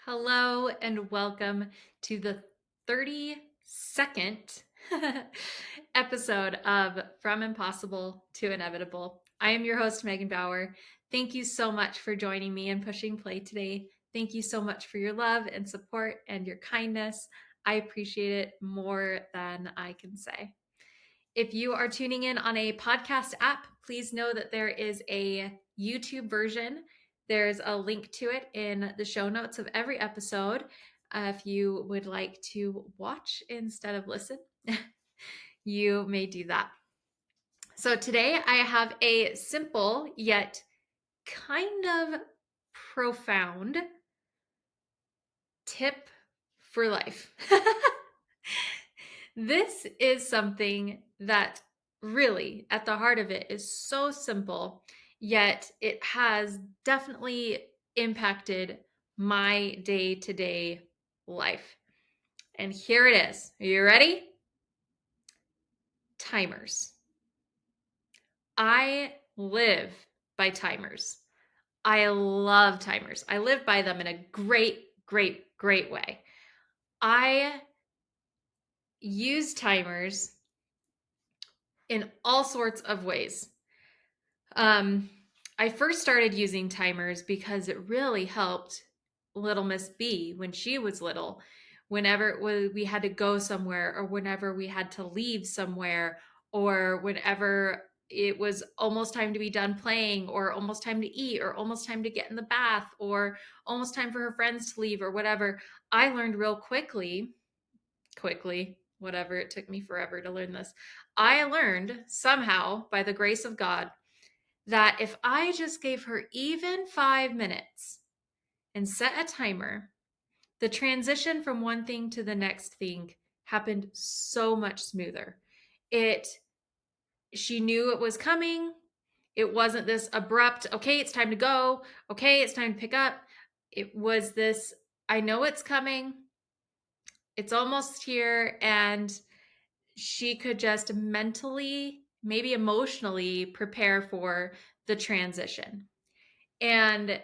Hello and welcome to the 32nd episode of From Impossible to Inevitable. I am your host, Megan Bauer. Thank you so much for joining me and pushing play today. Thank you so much for your love and support and your kindness. I appreciate it more than I can say. If you are tuning in on a podcast app, please know that there is a YouTube version. There's a link to it in the show notes of every episode. If you would like to watch instead of listen, you may do that. So today I have a simple yet kind of profound tip for life. This is something that really, at the heart of it, is so simple, yet it has definitely impacted my day to day life. And here it is. Are you ready? Timers. I live by timers. I love timers. I live by them in a great way. I use timers in all sorts of ways. I first started using timers because it really helped little Miss B when she was little. Whenever we had to go somewhere, or whenever we had to leave somewhere, or whenever it was almost time to be done playing, or almost time to eat, or almost time to get in the bath, or almost time for her friends to leave, or whatever, I learned real quickly, whatever, it took me forever to learn this. I learned somehow, by the grace of God, that if I just gave her even 5 minutes and set a timer, the transition from one thing to the next thing happened so much smoother. She knew it was coming. It wasn't this abrupt, okay, it's time to go. Okay, it's time to pick up. It was this, I know it's coming. It's almost here. And she could just mentally, maybe emotionally prepare for the transition. And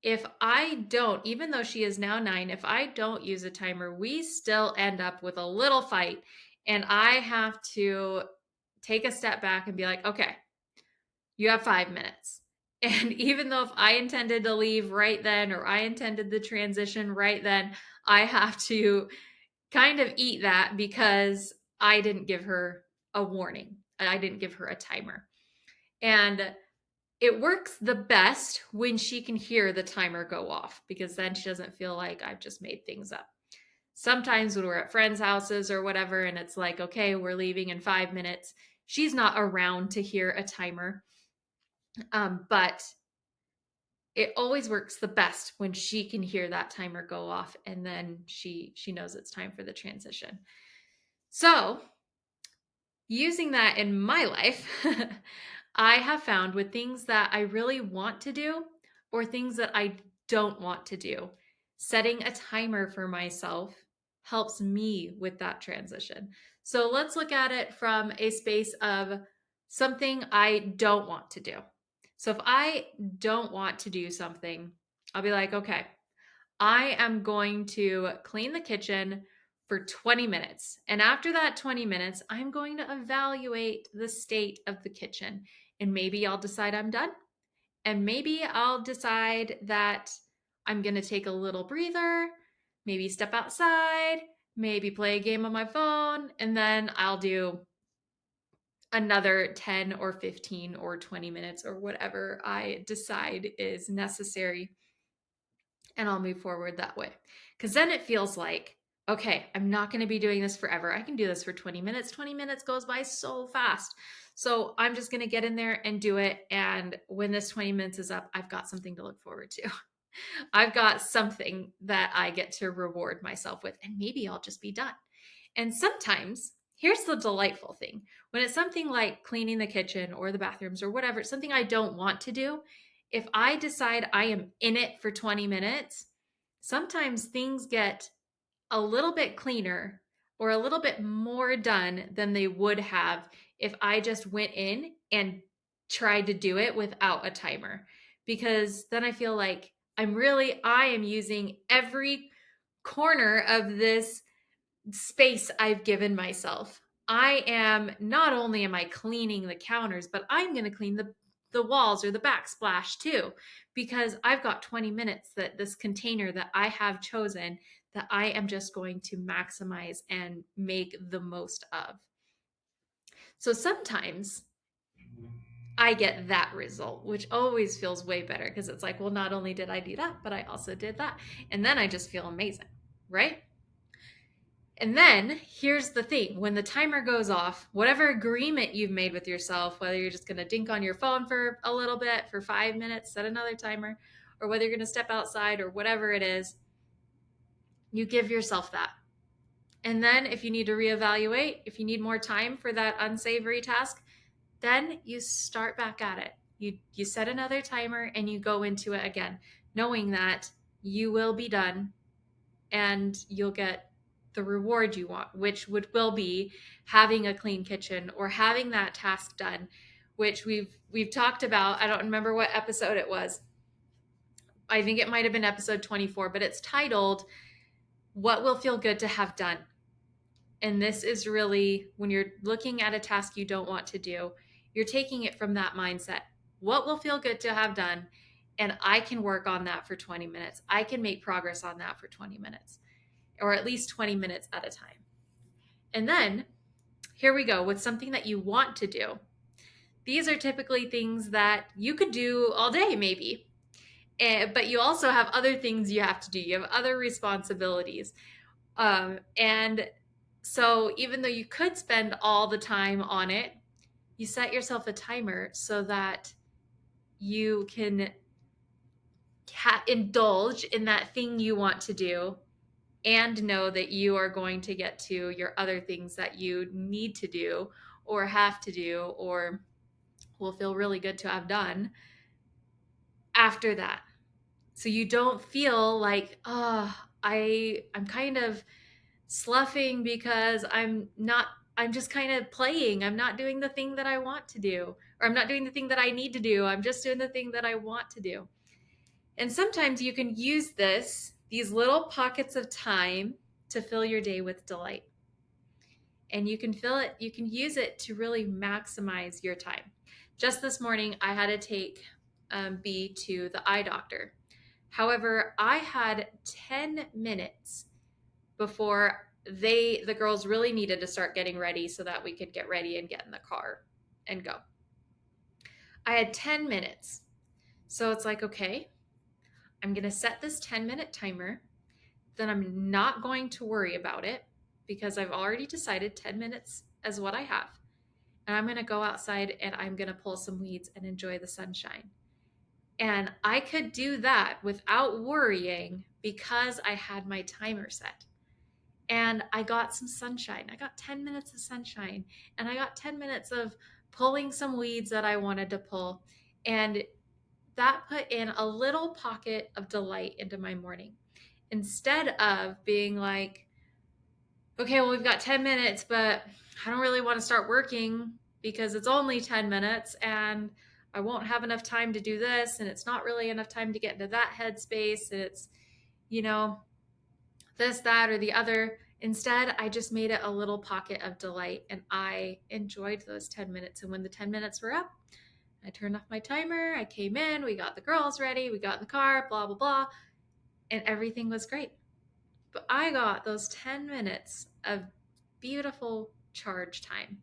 if I don't, even though she is now 9, if I don't use a timer, we still end up with a little fight. And I have to take a step back and be like, okay, you have 5 minutes. And even though if I intended to leave right then, or I intended the transition right then, I have to kind of eat that because I didn't give her a warning. I didn't give her a timer. And it works the best when she can hear the timer go off, because then she doesn't feel like I've just made things up. Sometimes when we're at friends' houses or whatever, and it's like, okay, we're leaving in 5 minutes, she's not around to hear a timer. But it always works the best when she can hear that timer go off, and then she knows it's time for the transition. So using that in my life, I have found with things that I really want to do or things that I don't want to do, setting a timer for myself helps me with that transition. So let's look at it from a space of something I don't want to do. So if I don't want to do something, I'll be like, okay, I am going to clean the kitchen for 20 minutes. And after that 20 minutes, I'm going to evaluate the state of the kitchen. And maybe I'll decide I'm done. And maybe I'll decide that I'm going to take a little breather, maybe step outside, maybe play a game on my phone, and then I'll do another 10 or 15 or 20 minutes or whatever I decide is necessary, and I'll move forward that way. Because then it feels like, okay, I'm not going to be doing this forever. I can do this for 20 minutes. 20 minutes goes by so fast. So I'm just going to get in there and do it. And when this 20 minutes is up, I've got something to look forward to. I've got something that I get to reward myself with, and maybe I'll just be done. And sometimes, here's the delightful thing, when it's something like cleaning the kitchen or the bathrooms or whatever, it's something I don't want to do. If I decide I am in it for 20 minutes, sometimes things get a little bit cleaner or a little bit more done than they would have if I just went in and tried to do it without a timer. Because then I feel like I am using every corner of this space I've given myself. Not only am I cleaning the counters, but I'm going to clean the walls or the backsplash too, because I've got 20 minutes that this container that I have chosen that I am just going to maximize and make the most of. So sometimes I get that result, which always feels way better because it's like, well, not only did I do that, but I also did that. And then I just feel amazing, right? And then here's the thing, when the timer goes off, whatever agreement you've made with yourself, whether you're just going to dink on your phone for a little bit, for 5 minutes, set another timer, or whether you're going to step outside or whatever it is, you give yourself that. And then if you need to reevaluate, if you need more time for that unsavory task, then you start back at it. You set another timer and you go into it again, knowing that you will be done and you'll get the reward you want, which will be having a clean kitchen or having that task done, which we've talked about. I don't remember what episode it was. I think it might have been episode 24, but it's titled What Will Feel Good to Have Done. And this is really when you're looking at a task you don't want to do, you're taking it from that mindset. What will feel good to have done? And I can work on that for 20 minutes. I can make progress on that for 20 minutes, or at least 20 minutes at a time. And then here we go with something that you want to do. These are typically things that you could do all day, maybe. But you also have other things you have to do. You have other responsibilities. And so even though you could spend all the time on it, you set yourself a timer so that you can indulge in that thing you want to do and know that you are going to get to your other things that you need to do or have to do or will feel really good to have done after that. So you don't feel like, oh, I'm kind of sloughing because I'm just kind of playing. I'm not doing the thing that I want to do, or I'm not doing the thing that I need to do. I'm just doing the thing that I want to do. And sometimes you can use these little pockets of time to fill your day with delight. And you can use it to really maximize your time. Just this morning, I had to take B to the eye doctor. However, I had 10 minutes before the girls really needed to start getting ready so that we could get ready and get in the car and go. I had 10 minutes. So it's like, okay, I'm going to set this 10-minute timer. Then I'm not going to worry about it because I've already decided 10 minutes is what I have. And I'm going to go outside and I'm going to pull some weeds and enjoy the sunshine. And I could do that without worrying because I had my timer set. And I got some sunshine. I got 10 minutes of sunshine and I got 10 minutes of pulling some weeds that I wanted to pull. And that put in a little pocket of delight into my morning instead of being like, okay, well, we've got 10 minutes, but I don't really want to start working because it's only 10 minutes and I won't have enough time to do this. And it's not really enough time to get into that headspace. And it's, this, that, or the other. Instead, I just made it a little pocket of delight and I enjoyed those 10 minutes. And when the 10 minutes were up, I turned off my timer. I came in, we got the girls ready, we got in the car, blah, blah, blah. And everything was great. But I got those 10 minutes of beautiful charge time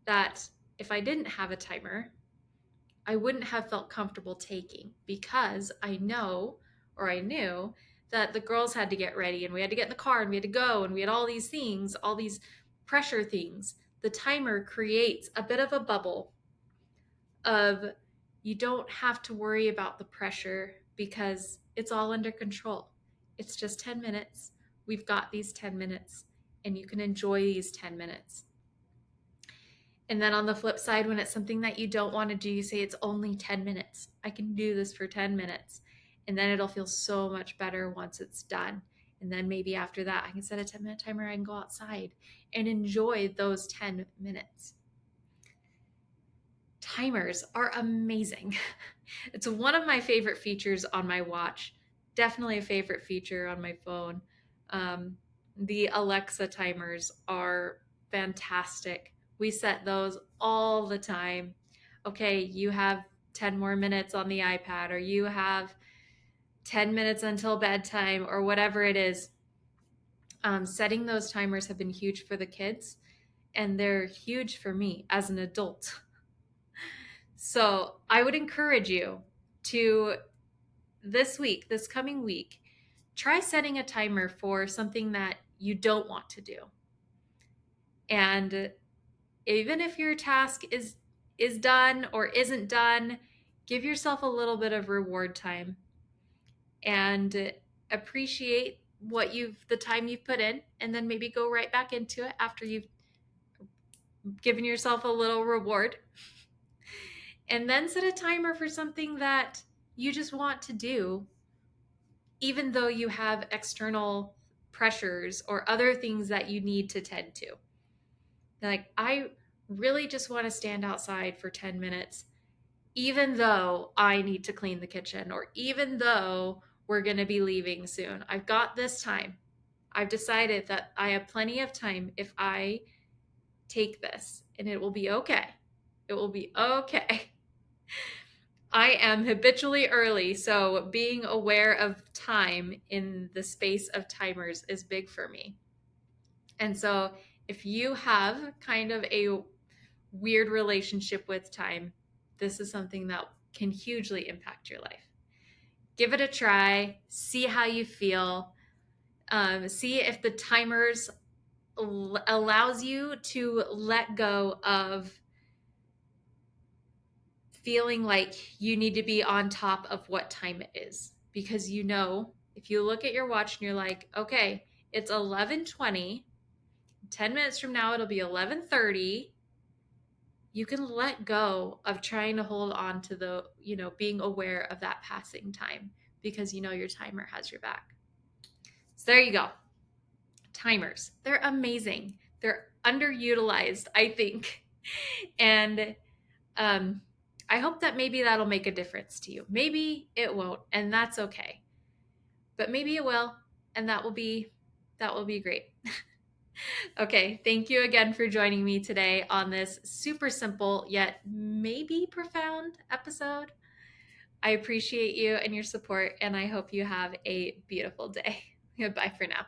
that if I didn't have a timer, I wouldn't have felt comfortable taking because I knew that the girls had to get ready and we had to get in the car and we had to go and we had all these things, all these pressure things. The timer creates a bit of a bubble of you don't have to worry about the pressure because it's all under control. It's just 10 minutes. We've got these 10 minutes and you can enjoy these 10 minutes. And then on the flip side, when it's something that you don't want to do, you say it's only 10 minutes. I can do this for 10 minutes. And then it'll feel so much better once it's done. And then maybe after that, I can set a 10-minute timer. I can go outside and enjoy those 10 minutes. Timers are amazing. It's one of my favorite features on my watch. Definitely a favorite feature on my phone. The Alexa timers are fantastic. We set those all the time. Okay, you have 10 more minutes on the iPad, or you have 10 minutes until bedtime, or whatever it is. Setting those timers have been huge for the kids, and they're huge for me as an adult. So I would encourage you to this coming week, try setting a timer for something that you don't want to do. And even if your task is done or isn't done, give yourself a little bit of reward time and appreciate the time you've put in, and then maybe go right back into it after you've given yourself a little reward. And then set a timer for something that you just want to do, even though you have external pressures or other things that you need to tend to. Like, I really just want to stand outside for 10 minutes, even though I need to clean the kitchen, or even though we're going to be leaving soon. I've got this time. I've decided that I have plenty of time if I take this, and it will be okay. It will be okay. I am habitually early, so being aware of time in the space of timers is big for me. And so if you have kind of a weird relationship with time, this is something that can hugely impact your life. Give it a try, see how you feel, see if the timers allows you to let go of feeling like you need to be on top of what time it is. Because if you look at your watch and you're like, okay, it's 11:20, 10 minutes from now it'll be 11:30, you can let go of trying to hold on to being aware of that passing time, because your timer has your back. So there you go. Timers, they're amazing. They're underutilized, I think. And I hope that maybe that'll make a difference to you. Maybe it won't, and that's okay. But maybe it will, and that will be great. Okay, thank you again for joining me today on this super simple yet maybe profound episode. I appreciate you and your support, and I hope you have a beautiful day. Goodbye for now.